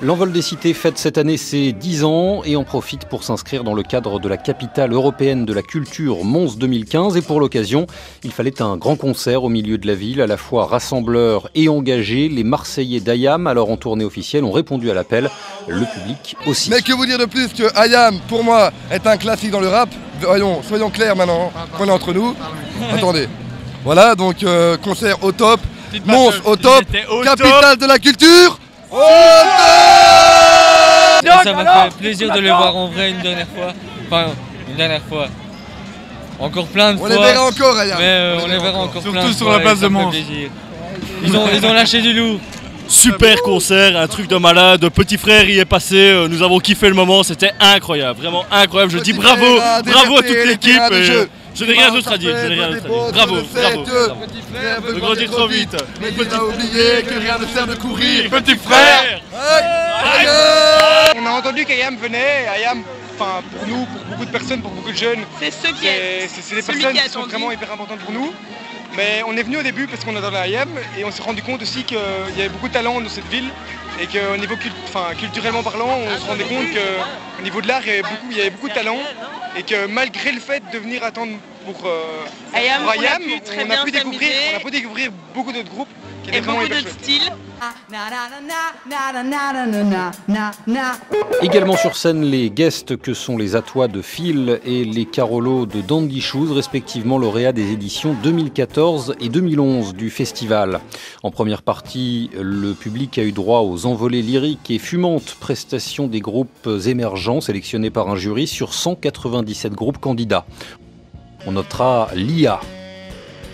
L'Envol des Cités fête cette année ses 10 ans et en profite pour s'inscrire dans le cadre de la capitale européenne de la culture Mons 2015. Et pour l'occasion, il fallait un grand concert au milieu de la ville, à la fois rassembleur et engagé. Les Marseillais d'Ayam, alors en tournée officielle, ont répondu à l'appel. Le public aussi. Mais que vous dire de plus que Ayam, pour moi, est un classique dans le rap. Soyons clairs maintenant, qu'on est entre nous. Attendez. Voilà, donc concert au top, Mons au top, capitale de la culture. Ça m'a fait plaisir de les voir en vrai une dernière fois. Enfin, une dernière fois. Encore plein de fois. On les verra encore, Ayam. Mais on les verra encore plein de fois. Surtout sur la place de Mons. Ils ont lâché du lourd. Super concert, un truc de malade. Petit frère y est passé. Nous avons kiffé le moment. C'était incroyable, vraiment incroyable. Je dis bravo, bravo à toute l'équipe. Je n'ai rien d'autre à dire. Bravo, bravo. Ne grandir trop vite. Mais petit oublié que rien ne sert de courir. Petit frère. On a entendu qu'Ayam venait. Ayam, enfin pour nous, pour beaucoup de personnes, pour beaucoup de jeunes, c'est des personnes qui sont vraiment hyper importantes pour nous. Mais on est venu au début parce qu'on adore Ayam et on s'est rendu compte aussi qu'il y avait beaucoup de talent dans cette ville et qu'au niveau culturellement parlant, on se rendait compte qu'au niveau de l'art, il y avait beaucoup de talent et que malgré le fait de venir attendre pour Ayam, on a pu découvrir beaucoup d'autres groupes qui étaient vraiment hyper chouettes. Également sur scène, les guests que sont les Atois de Phil et les Carolos de Dandy Shoes, respectivement lauréats des éditions 2014 et 2011 du festival. En première partie, le public a eu droit aux envolées lyriques et fumantes prestations des groupes émergents sélectionnés par un jury sur 197 groupes candidats. On notera l'IA.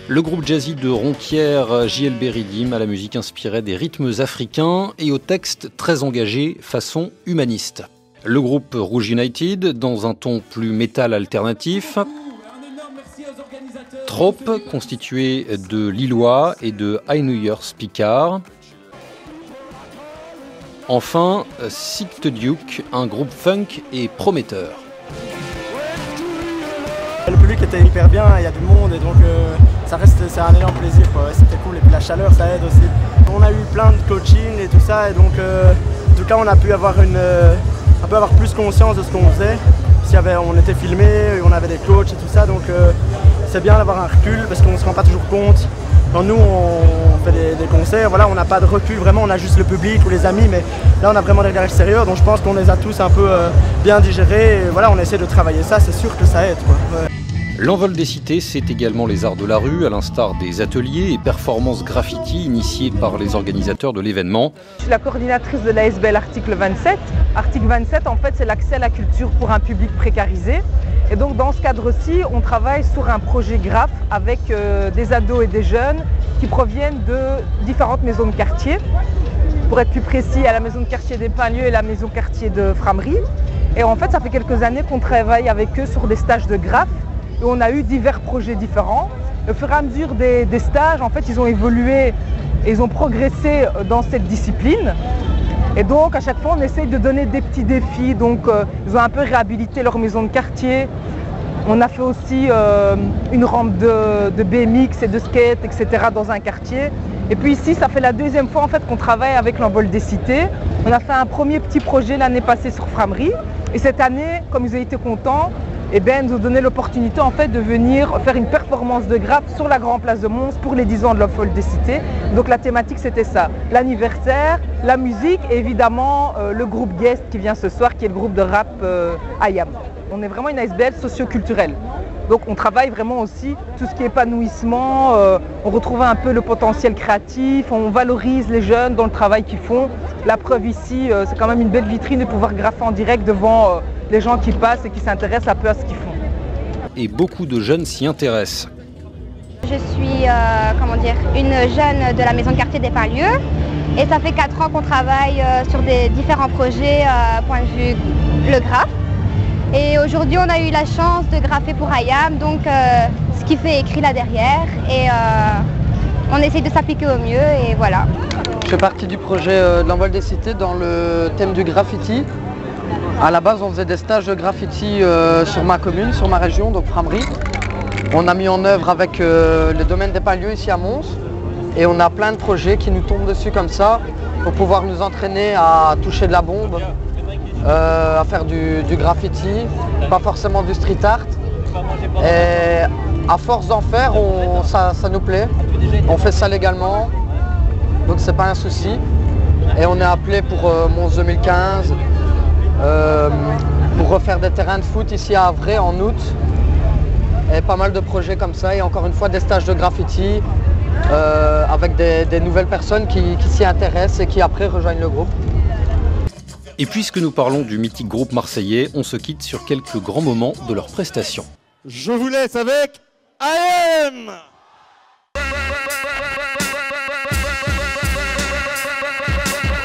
Le groupe jazzy de Ronquière, JLB Ridim, à la musique inspirée des rythmes africains et au texte très engagé façon humaniste. Le groupe Rouge United, dans un ton plus métal alternatif. Trope, constitué de Lillois et de High New Year's Picard. Enfin, Sick to Duke, un groupe funk et prometteur. Le public était hyper bien, il y a du monde et donc c'est un énorme plaisir, ouais, c'était cool et puis la chaleur ça aide aussi. On a eu plein de coaching et tout ça et donc en tout cas on a pu avoir plus conscience de ce qu'on faisait. On était filmés, on avait des coachs et tout ça donc c'est bien d'avoir un recul parce qu'on ne se rend pas toujours compte. Quand nous on fait des concerts, voilà, on n'a pas de recul vraiment, on a juste le public ou les amis mais là on a vraiment des regards extérieurs donc je pense qu'on les a tous un peu bien digérés et voilà on essaie de travailler ça, c'est sûr que ça aide quoi. Ouais. L'Envol des Cités, c'est également les arts de la rue, à l'instar des ateliers et performances graffiti initiés par les organisateurs de l'événement. Je suis la coordinatrice de l'ASBL Article 27. Article 27, en fait, c'est l'accès à la culture pour un public précarisé. Et donc, dans ce cadre-ci, on travaille sur un projet graphe avec des ados et des jeunes qui proviennent de différentes maisons de quartier. Pour être plus précis, à la maison de quartier des Pinlieux et la maison de quartier de Frameries. Et en fait, ça fait quelques années qu'on travaille avec eux sur des stages de graphe. Et on a eu divers projets différents. Au fur et à mesure des stages, en fait, ils ont évolué, ils ont progressé dans cette discipline. Et donc, à chaque fois, on essaye de donner des petits défis. Donc, ils ont un peu réhabilité leur maison de quartier. On a fait aussi une rampe de BMX et de skate, etc. dans un quartier. Et puis ici, ça fait la deuxième fois en fait, qu'on travaille avec l'Envol des Cités. On a fait un premier petit projet l'année passée sur Frameries. Et cette année, comme ils ont été contents, eh bien, ils nous ont donné l'opportunité en fait, de venir faire une performance de grappe sur la grande place de Mons pour les 10 ans de l'Envol des Cités. Donc la thématique c'était ça, l'anniversaire, la musique et évidemment le groupe guest qui vient ce soir qui est le groupe de rap Ayam. On est vraiment une ASBL socio-culturelle. Donc on travaille vraiment aussi tout ce qui est épanouissement, on retrouve un peu le potentiel créatif, on valorise les jeunes dans le travail qu'ils font. La preuve ici, c'est quand même une belle vitrine de pouvoir graffer en direct devant les gens qui passent et qui s'intéressent un peu à ce qu'ils font. Et beaucoup de jeunes s'y intéressent. Je suis une jeune de la maison de quartier des Pinlieux et ça fait 4 ans qu'on travaille sur des différents projets point de vue le graphe. Et aujourd'hui on a eu la chance de graffer pour Ayam, donc ce qui fait écrit là derrière et on essaye de s'appliquer au mieux et voilà. Je fais partie du projet de l'Envol des Cités dans le thème du graffiti. À la base on faisait des stages de graffiti sur ma commune, sur ma région, donc Frameries. On a mis en œuvre avec le domaine des Pinlieux ici à Mons et on a plein de projets qui nous tombent dessus comme ça pour pouvoir nous entraîner à toucher de la bombe, à faire du graffiti, pas forcément du street art. Et à force d'en faire, ça nous plaît. On fait ça légalement, donc c'est pas un souci. Et on est appelé pour Mons 2015 pour refaire des terrains de foot ici à Havre en août. Et pas mal de projets comme ça. Et encore une fois, des stages de graffiti avec des nouvelles personnes qui s'y intéressent et qui après rejoignent le groupe. Et puisque nous parlons du mythique groupe marseillais, on se quitte sur quelques grands moments de leur prestation. Je vous laisse avec AM.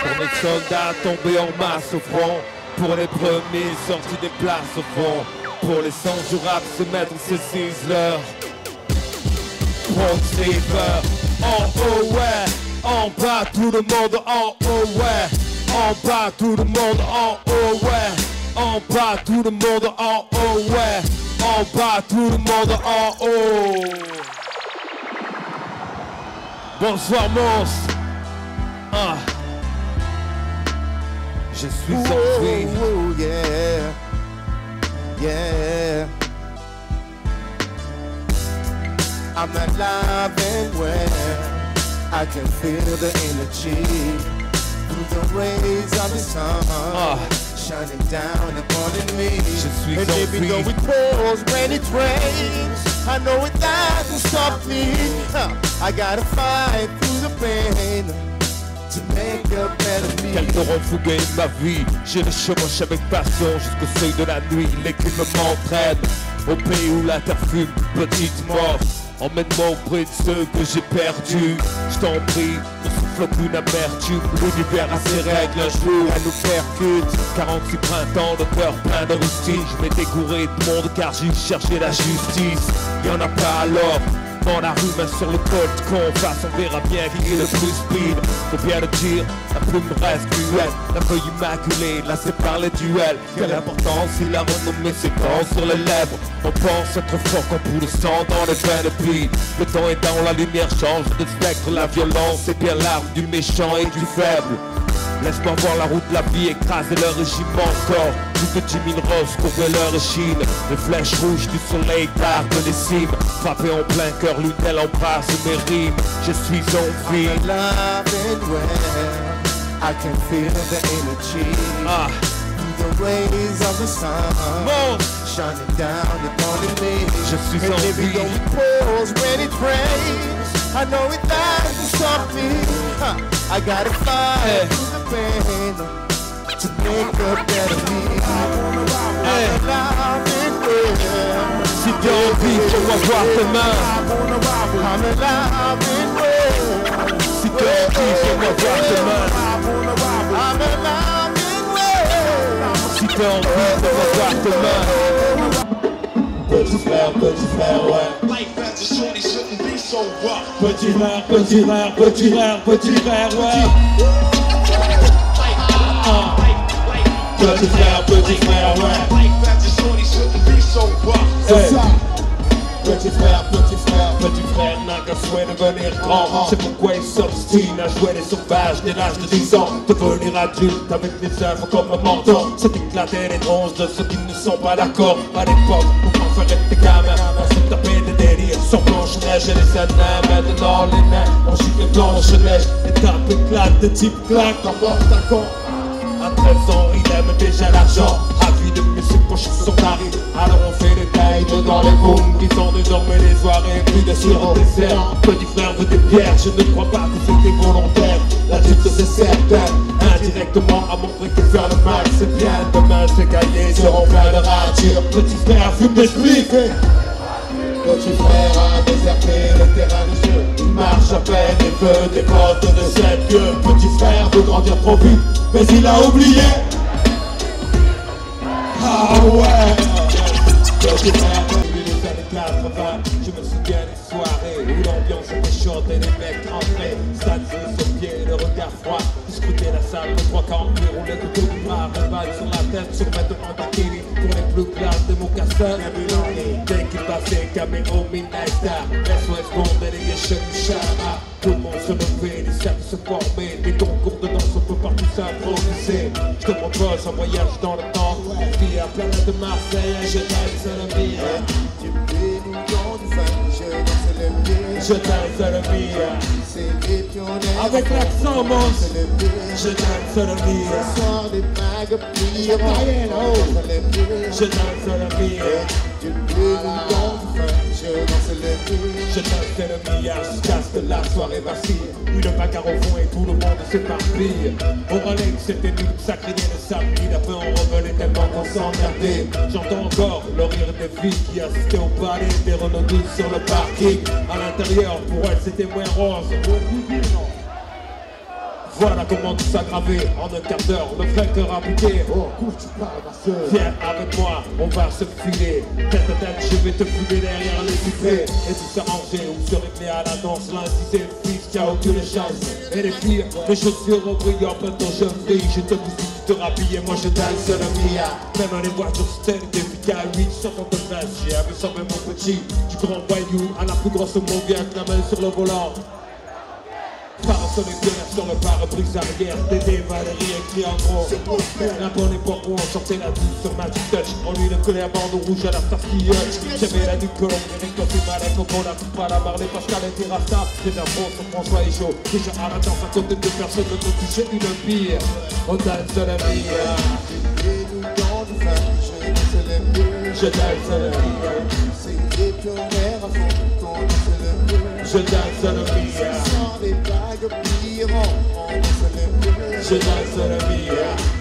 Pour nos soldats tombés en masse au front, pour les premiers sortis des places au fond, pour les sans-jurables se mettre ce Sizzler. Pro-Saver, en haut ouais, en bas tout le monde en haut ouais, en bas tout le monde en haut ouais, en bas tout le monde en haut ouais, en bas tout le monde en haut. Bonsoir Mons. Ah. Je suis en vie. Oh, yeah. Yeah. I'm alive and well. I can feel the energy through the rays of the sun shining down upon me. Je suis and even though it pours when it rains, I know it doesn't stop me. I gotta fight through the pain. Quel torrent fou gagne ma vie. Je le chevauche avec passion jusqu'au seuil de la nuit. Les crimes m'entraînent au pays où la terre fume. Petite mort, emmène-moi auprès de ceux que j'ai perdus. Je t'en prie, ne souffle aucune amertume. L'univers a ses règles, un jour elle nous percute. 46 printemps, le cœur plein de rustine. Je m'étais gouré de monde car j'ai cherché la justice. Y'en a pas alors. Dans la rue, main sur le code qu'on fasse, on verra bien qui est le plus speed. Faut bien le dire, la plume reste cruelle. La feuille immaculée, là c'est par les duels. Quelle importance il a renommé ses dents sur les lèvres. On pense être fort quand pour le sang dans les veines. Et puis, le temps est dans la lumière change de spectre. La violence est bien l'arme du méchant et du faible. Laisse-moi voir la route de la vie, écraser leur régime encore. Plus de 10 000 roses courber leur échine. Les flèches rouges du soleil tardent les cimes. Frappé en plein cœur, l'une d'elles embrasse mes rimes. Je suis en vie. I'm alive and well. I can feel the energy through the rays of the sun shining down upon me. Je suis en vie. And even though it pours when it rains, I know it doesn't stop me. I gotta fight through the pain to make a better me. I'm alive and well. Si t'es en vie, fais-moi voir tes mains. I'm alive and well. Si t'es en vie, fais-moi voir tes mains. I'm alive and well. Si t'es en vie, fais-moi voir tes mains. Petit frère, ouais. Petit frère, petit frère, petit frère, petit frère, ouais. Petit frère, ouais. Petit frère n'a qu'un souhait de devenir grand. C'est pourquoi il s'obstine à jouer les sauvages dès l'âge de 10 ans. Devenir adulte avec les œuvres comme un mentor, c'est éclater les tronches de ceux qui ne sont pas d'accord. À l'époque, on préférait des gamins, on se tapait des délires sur Blanche-Neige et les années. Maintenant les nains, on gicle les Blanche-Neige. Les tapes éclatent, des types claquent en porte-à-con. À 13 ans, il aime déjà l'argent. Ravi de musique pour son Paris. Alors on fait des tailles dans les booms qui sont désormais les soirées. Plus de sirop dessert. Petit frère veut des pierres. Je ne crois pas que c'était volontaire. L'adulte c'est certain. Indirectement à montrer que faire le mal c'est bien. Demain ces cahiers seront pleins de ratures. Petit frère fume des spliffs. Petit frère a déserté les terrains de jeu. Il marche à peine et veut des côtes de 7 lieues. Petit frère veut grandir trop vite, mais il a oublié. Ah ouais. Petit frère, depuis les années 80, je me souviens des soirée où l'ambiance était chaude et les mecs entraient. Stade sur pied, le regard froid. Discuter la salle, les trois quarts qui roulaient autour du bras. Reval sur la tête, sur vêtements d'Akiri. Pour les plus classes de mocassins. Dès qu'il passait, caméo, midnight star. SOS Bond, Delegation du Chama. Tout le monde se levait, les cercles se formaient. Les concours de danse, on peut partout s'improviser. Je te propose un voyage dans le temps. Puis à planète de Marseille, je danse le mire. Tu peux nous dans du fun, je danse le mire. Je danse le mire. C'est les pionniers. Avec l'accent, monstre. Je danse le mire. Ce soir, des bagues pliées. Je danse le mire. Tu peux nous dans du fun, je danse le mire. Je danse le mire jusqu'à ce que la soirée vacille. Une bagarre au fond et tout le monde s'éparpille. Au relais, c'était nul, ça criait le samedi. Après on revenait tellement qu'on s'emmerdait. J'entends encore le rire des filles qui assistaient au palais. Des Renault 12 sur le parking. À l'intérieur, pour elles c'était moins rose. Voilà comment tout s'aggravait en un quart d'heure, le vrai cœur a piqué. Oh, cool, tu parles, ma soeur. Viens avec moi, on va se filer. Tête à tête, je vais te fumer derrière les vitrées. Et tout s'arranger ou se régler à la danse. L'un si c'est le fils qui a aucune chance. Et les filles, mes chaussures brillent en plein temps, je brille. Je te pousse, tu te rhabilles et moi je danse le mia. Même les voitures stèles, depuis qu'à 8, sortant de place. J'ai un peu mon petit, du grand voyou à la plus grosse mauvaise avec la main sur le volant. Parasol et pierre sur le pare-brise arrière. Dédé, Valérie écrit en gros. La bonne époque où on sortait la douce sur Magic Touch. On lui le collait à bande rouge à la Starsky Hutch. J'avais la nuque colombe, Eric Toffy, Malek, Coco, la coupe à la Marley, Pascal et Terrasta. Des infos sur François et Joe. Déjà à la danse à côté de personne ne peut toucher une pire. On danse la vie. Je danse la vie. C'est les pionniers à fond, qu'on danse le mire. Je danse la vie. Ce soir, des bagues pliées, on danse le mire. Je danse la vie.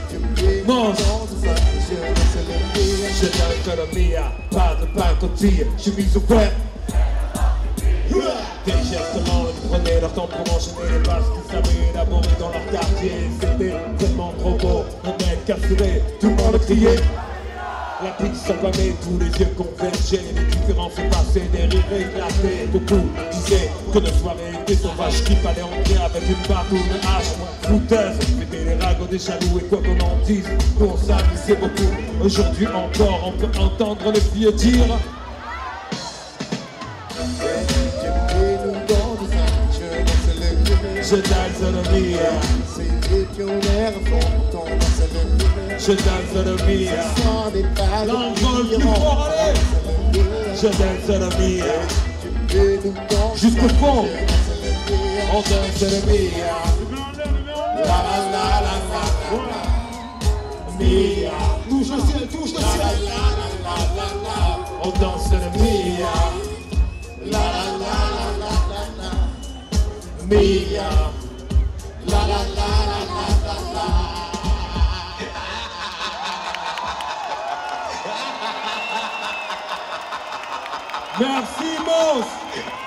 Tu peux nous dans du fun, je danse le mire. Je danse le mire. Pas de pacotille, chemise ouverte. Des gestes lents, ils prenaient leur temps pour enchaîner les bases qu'ils savaient élaborer dans leur quartier. C'était tellement trop beau, un mec assuré, tout le monde criait. La piste s'enflammait, tous les yeux convergeaient. Les différences passaient, des rires éclatés. Beaucoup disaient que nos soirées étaient sauvages, qu'il fallait entrer avec une batte ou une hache. Fouteuse, mettez les ragots des jaloux et quoi qu'on en dise, nous on s'amusait beaucoup. Aujourd'hui encore, on peut entendre les filles dire. Je danse le mire. C'est les pionniers à fond, qu'on danse le mire. Je danse le mire. Ce soir, des bagues L'envol pliées, plus on fort, allez. danse le mire. Je danse le mire. Tu peux nous dans Jusqu'au fond. je danse le mire. On danse le mire. La la la la la la. Mire. Touche le ciel, touche le La la ciel. la la la la. On danse le mire. La la la la la la. Mire. La la la la la la. Merci Mons.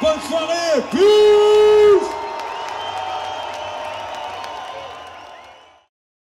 Bonne soirée. Peace.